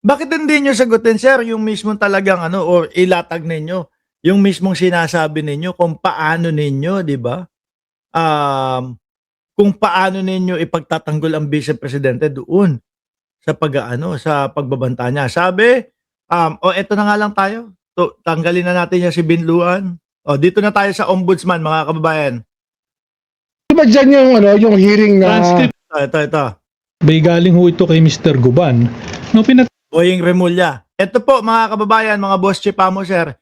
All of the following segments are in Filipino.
Bakit hindi niyo sagutin, sir, yung mismong talagang ano or ilatag ninyo yung mismong sinasabi ninyo kung paano ninyo, 'di ba? Kung paano ninyo ipagtatanggol ang Vice Presidente doon sa pag-aano, sa pagbabanta niya. Sabi, eto na nga lang tayo. Tanggalin na natin yan si Binluan. Dito na tayo sa Ombudsman, mga kababayan. Di ba dyan yung, ano, yung hearing na... Transcript. Ito. Bay galing ho ito kay Mr. Guban. No, Boying Remulla. Ito po, mga kababayan, mga boss chipamo, sir.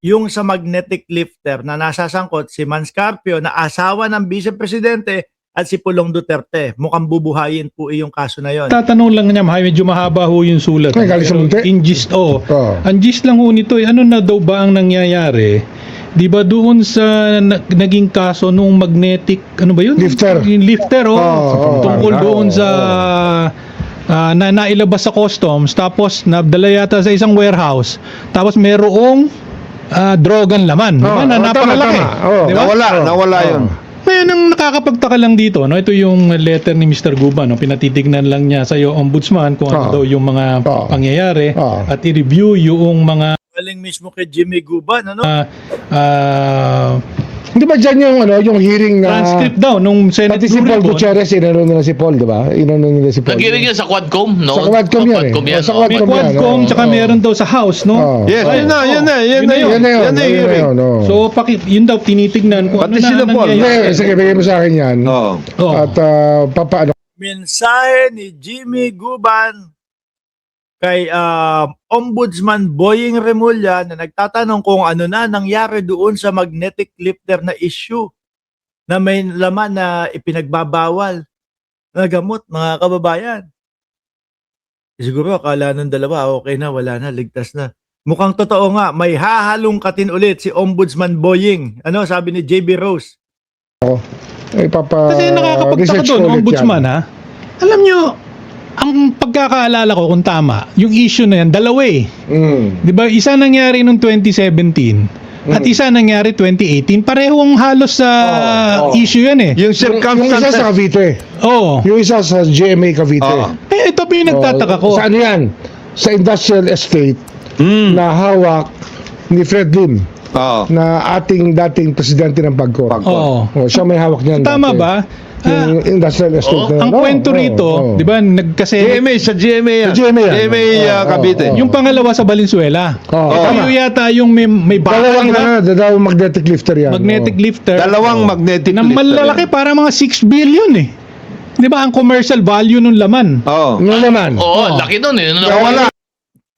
Yung sa magnetic lifter na nasasangkot si Manscarpio na asawa ng Vice Presidente at si Pulong Duterte. Mukhang bubuhayin po yung kaso na yon. tatanong lang niya, medyo mahaba ho yung sulat. Ay, galing sa munti? In gist, Oo. Ang gist lang ho nito, ano na daw ba ang nangyayari? Di ba doon sa naging kaso nung magnetic, ano ba yun? Lifter. Yung lifter, Oo. tungkol doon sa na nailabas sa customs, tapos nabdala yata sa isang warehouse, tapos merong drogan laman. Diba? Na napakalaki. Diba? Nawala yun. Ngayon, ang nakakapagtaka lang dito, no, ito yung letter ni Mr. Guban, no, pinatitignan lang niya sa iyo, Ombudsman, kung ano daw yung mga pangyayari at i-review yung mga Galing mismo kay Jimmy Guban, ano? Di ba dyan yung, ano, yung hearing na... transcript daw nung Senate Pati si Blue Paul Ribbon. Gutierrez, inano nila si Paul, di ba? Inano nila si Paul. Nagiring yan sa Quadcom, no? Sa Quadcom yan, Quadcom eh. yan, Sa no? May Quadcom. Quadcom, tsaka meron daw sa House, no? Yes, Ay, yun na yun na yun. So, yun daw tinitignan kung Pati ano sila na Paul. nangyayari. Sige, bigay mo sa akin yan. Oo. At papaano. Mensahe ni Jimmy Guban kay Ombudsman Boying Remulla na nagtatanong kung ano na nangyari doon sa magnetic lifter na issue na may laman na ipinagbabawal na gamot, mga kababayan. Siguro akala nung dalawa, okay na, wala na, ligtas na. Mukhang totoo nga, may hahalungkatin ulit si Ombudsman Boying. Ano sabi ni JB Rose? Kasi nakakapagtaka doon, Ombudsman, ha? Alam nyo, ang pagkakaalala ko kung tama, yung issue na yan, dalawa eh. Di ba? Isa nangyari noong 2017 at isa nangyari 2018. Pareho ang halos sa issue yan eh. Yung Yung isa circumstances. sa Cavite. Oo. Yung isa sa GMA Cavite. Eh, ito pa yung nagtataka ko. Sa ano yan? Sa industrial estate na hawak ni Fred Lim Oo. na ating dating presidente ng Pagcor. Oo. Siya may hawak niyan. Tama dati. ba? Yung industrial estate. Ang kwento rito, di ba, nagkasema Sa GMA yan. Sa GMA yan. GMA Cavite. yung pangalawa sa Valenzuela. Tayo yata yung may Dalawang bahay, dalawang magnetic lifter yan. magnetic lifter. Dalawang magnetic Na lifter malalaki, para mga 6 billion eh. Di ba ang commercial value ng laman? Oo. Ano naman? Oo, laki nun eh. Nawala.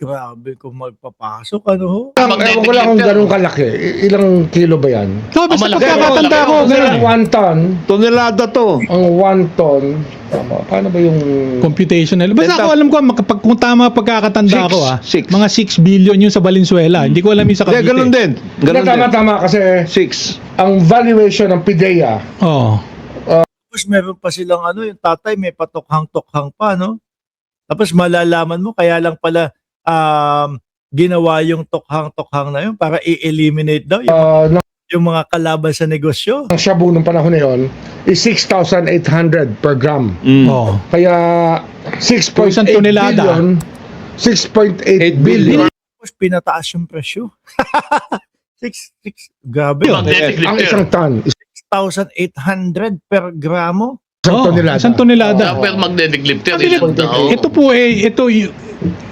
Grabe kung magpapasok, ano ho? Ewan ko lang kung ganun kalaki. Ilang kilo ba yan? So, basta malaki. pagkakatanda ko, Malaki. ganun. 1 ton. Tonelada to. Ang 1 ton. Tama. Paano ba yung... Computational. Basta ako alam ko, kung tama pagkakatanda ko, Six. mga 6 billion yung sa Valenzuela. Hindi ko alam yung sa Hindi, Cavite. ganun din. Ganun din. Tama kasi 6. ang valuation ng PIDEA, Oo. Tapos meron pa silang ano, yung tatay may patokhang-tokhang pa, no? Tapos malalaman mo, kaya lang pala ginawa yung tokhang-tokhang na yun para i-eliminate daw yung mga kalaban sa negosyo. ang shabu ng panahon na yun is 6,800 per gram. Oo. Kaya 6.8 Isang tonelada. billion, 6.8 billion Tapos pinataas yung presyo. 6, grabe. Magnetic ang lifter. isang ton. 6,800 per gramo. Isang Oo, tonelada. Isang tonelada. Dapat magnetic lifter. Sabi Ilan nila, daw? ito po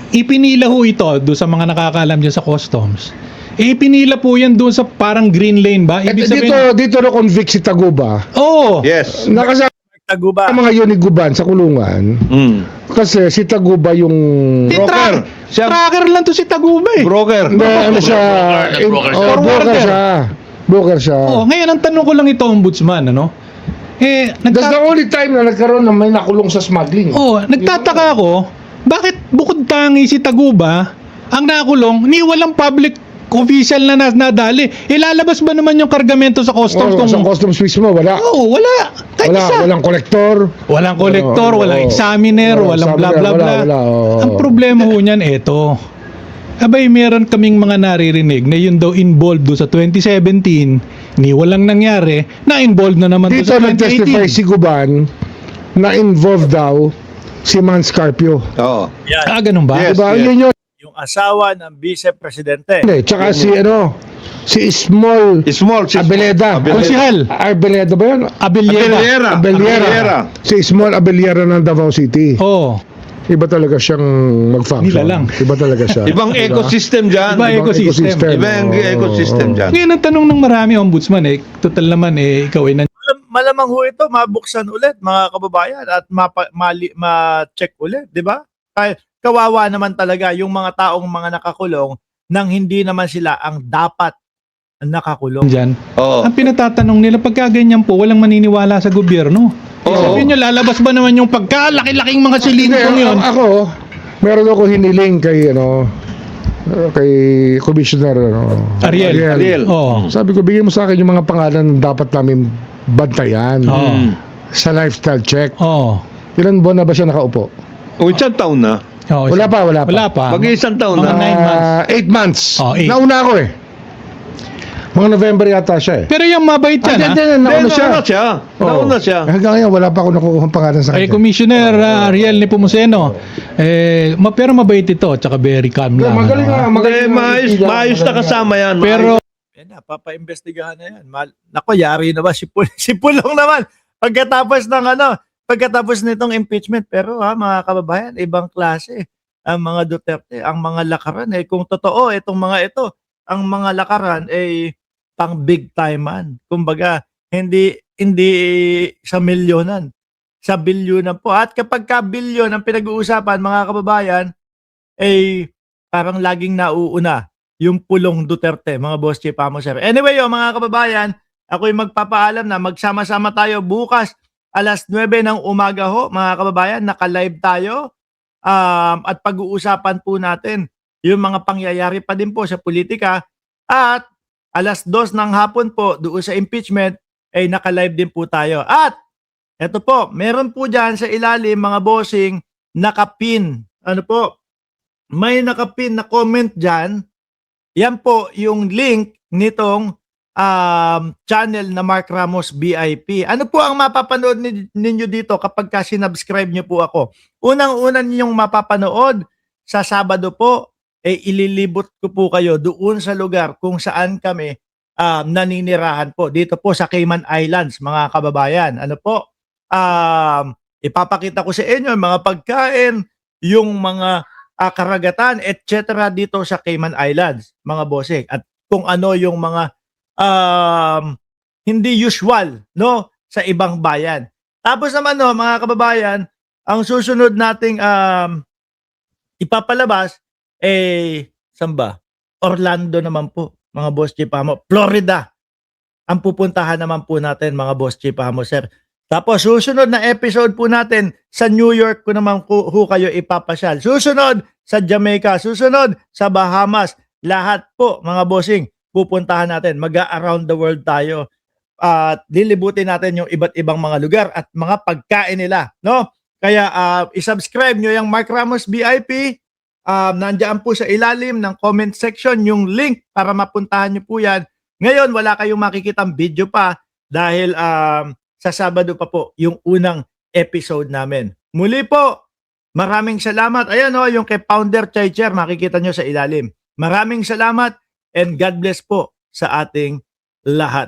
ipinila ho ito doon sa mga nakakaalam dyan sa customs. Ipinila po yan doon sa parang green lane ba? Ibig sabihin, Dito na convict si Taguba. oo. Yes. Nakasama Taguba. mga uniguban sa kulungan. Kasi si Taguba yung... Broker. Tracker lang to si Taguba eh. Broker. Hindi, ano siya... Broker siya. broker siya. Broker siya. Oh, ngayon ang tanong ko lang ito, Ombudsman, ano? That's the only time na nagkaroon na may nakulong sa smuggling. Nagtataka ako, bakit bukod tangi si Taguba ang nakulong, ni walang public official na nadali? Ilalabas ba naman yung kargamento sa customs? Sa customs mismo, wala. Oo, wala. Kahit isa. Walang kolektor. Walang kolektor, walang examiner, walang bla bla bla. Ang problema ho niyan, eto. Abay, meron kaming mga naririnig na yun daw involved do sa 2017, ni walang nangyari, na involved na naman do Dito sa nag-testify 2018. si Guban na involved daw si Man Scarpio. Oo. Yan. Ganun ba? Yes. Diba? Yun yun. Yung asawa ng vice-presidente. Tsaka si Small Si Abeleda. Konsihal. Abeleda ba yun? Abeliera. Abeliera. Si Small Abeliera ng Davao City. Oh. Iba talaga siyang mag-function. Nilalang. Iba talaga siya. Ibang ecosystem dyan. Iba Ibang ecosystem. Ibang ecosystem dyan. Ngayon ang tanong ng marami, Ombudsman, total naman ikaw ay Malamang ho ito, mabuksan ulit mga kababayan at ma-check ulit, di ba? Kawawa naman talaga yung mga taong mga nakakulong nang hindi naman sila ang dapat nakakulong. dyan. Oo. Ang pinatatanong nila, pagka ganyan po, walang maniniwala sa gobyerno. Oo. Sabihin nyo, lalabas ba naman yung pagkalaki-laking mga silintong Hindi, yun? Ako, meron ako hiniling kay Commissioner Ariel. Oo. Sabi ko, bigyan mo sa akin yung mga pangalan na dapat namin bantayan Oo. sa lifestyle check. Oo. Ilan buwan na ba siya nakaupo? O, isang taon na. Oo, Wala pa. Wala pa. Mag-iisang taon Mga na. 9 months. 8 months. Oh, 8. Nauna ako eh. Mga November yata siya eh. Pero yung mabait yan, ha? Nauna siya. Nauna siya. Oo. Nauna siya. Hanggang ngayon, wala pa ako nakukuha ng pangalan sa Ay, kanya. Commissioner Ariel Nepomuceno, pero mabait ito, tsaka very calm lang. Magaling ano, ha? nga, magaling nga. Maayos na kasama yan. Pero, Yan na, papaimbestigahan na yan. Nako, yari na ba si Pulong naman. Pagkatapos nitong impeachment, pero mga kababayan, ibang klase ang mga Duterte, ang mga lakaran kung totoo itong mga ito, ang mga lakaran pang big time man. Kumbaga, hindi sa milyonan, sa bilyonan po. At kapag ka bilyon ang pinag-uusapan, mga kababayan, parang laging nauuna yung Pulong Duterte, mga boss chief amo sir. Anyway, mga kababayan, ako'y magpapaalam na magsama-sama tayo bukas alas 9 ng umaga ho, mga kababayan, naka-live tayo at pag-uusapan po natin yung mga pangyayari pa din po sa politika at alas 2 ng hapon po doon sa impeachment naka-live din po tayo. At eto po, meron po dyan sa ilalim mga bossing nakapin. Ano po? May nakapin na comment dyan. Yan po yung link nitong channel na Mark Ramos VIP. Ano po ang mapapanood ninyo dito kapag sinubscribe nyo po ako? Unang-una ninyong mapapanood sa Sabado po, ililibot ko po kayo doon sa lugar kung saan kami naninirahan po. Dito po sa Cayman Islands, mga kababayan. Ano po? Ipapakita ko sa inyo yung mga pagkain, yung mga karagatan, etc. dito sa Cayman Islands, mga bossing. At kung ano yung mga hindi usual sa ibang bayan. Tapos naman mga kababayan, ang susunod nating ipapalabas saan ba? Orlando naman po, mga boss chief amo. Florida ang pupuntahan naman po natin, mga boss chief amo sir. Tapos susunod na episode po natin sa New York ko naman kayo ipapasyal. Susunod sa Jamaica, susunod sa Bahamas. Lahat po mga bossing pupuntahan natin. Mag-around the world tayo at lilibutin natin yung iba't ibang mga lugar at mga pagkain nila, no? Kaya i-subscribe nyo yung Mark Ramos VIP. Nandiyan po sa ilalim ng comment section yung link para mapuntahan nyo po yan. Ngayon wala kayong makikitang video pa dahil sa Sabado pa po yung unang episode namin. Muli po, maraming salamat. Ayan yung kay Founder Chai Chair, makikita nyo sa ilalim. Maraming salamat and God bless po sa ating lahat.